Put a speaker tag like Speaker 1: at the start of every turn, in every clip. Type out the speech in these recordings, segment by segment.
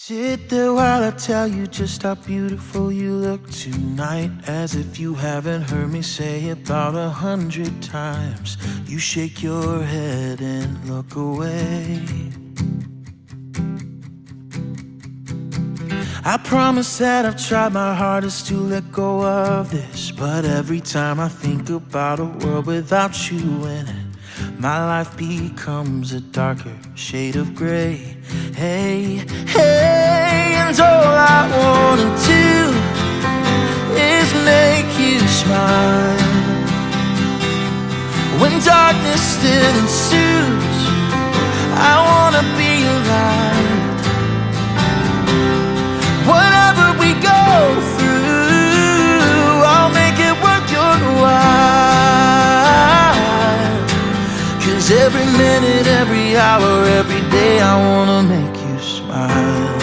Speaker 1: Sit there while I tell you just how beautiful you look tonight. As if you haven't heard me say about 100 times. You shake your head and look away. I promise that I've tried my hardest to let go of this, but every time I think about a world without you in it, my life becomes a darker shade of gray. Hey, hey, and all I wanna do is make you smile. When darkness still ensues, I wanna be alive. Whatever we go through, I'll make it worth your while. 'Cause every minute, every hour, every day, I wanna make you smile.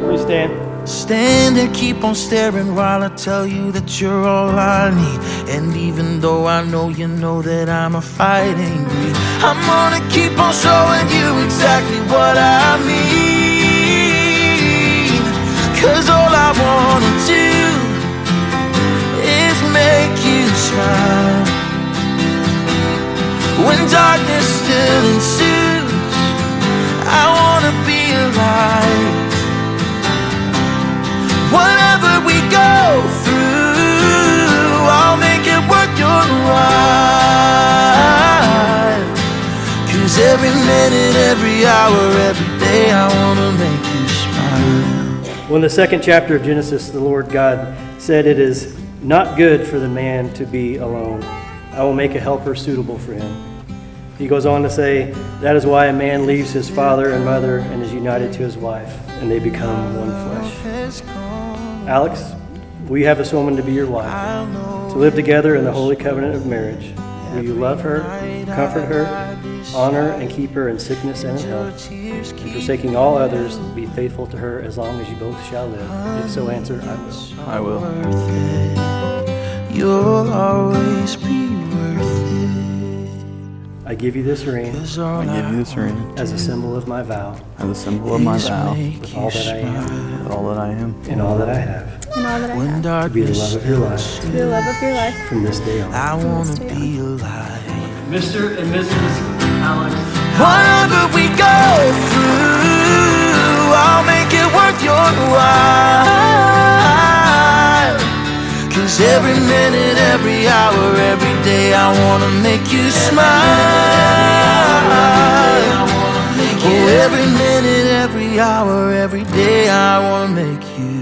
Speaker 2: Please stand.
Speaker 1: Stand and keep on staring while I tell you that you're all I need. And even though I know you know that I'm a fighting breed, I'm gonna keep on showing you exactly what I mean. 'Cause all I wanna do is make you smile. When darkness still ensues, I wanna be alive. Whatever we go through, I'll make it worth your while. 'Cause every minute, every hour, every day, I wanna make you smile.
Speaker 2: Well, in the second chapter of Genesis, the Lord God said, "It is not good for the man to be alone. I will make a helper suitable for him." He goes on to say, "That is why a man leaves his father and mother and is united to his wife, and they become one flesh." Alex, will you have this woman to be your wife, to live together in the holy covenant of marriage? Will you love her, comfort her, honor and keep her in sickness and in health, and forsaking all others, be faithful to her as long as you both shall live? If so, answer, "I will."
Speaker 3: I will.
Speaker 1: You'll always be worth it.
Speaker 2: I give you this ring
Speaker 3: I give you this ring
Speaker 2: as a symbol of my vow,
Speaker 3: as a symbol of my vow,
Speaker 2: with all that I am,
Speaker 3: with all that I am,
Speaker 2: and all that I have,
Speaker 4: And all that I
Speaker 1: When
Speaker 4: have.
Speaker 2: to be the
Speaker 1: darkness
Speaker 2: love of your life
Speaker 4: To be the love of your life.
Speaker 2: from this day on.
Speaker 1: I wanna be alive.
Speaker 5: Mr. and Mrs. Alex.
Speaker 1: Whatever we go through, I'll make it worth your while. 'Cause every minute, every hour, every day, I wanna make you smile. Oh, every minute, every hour, every day, I wanna make you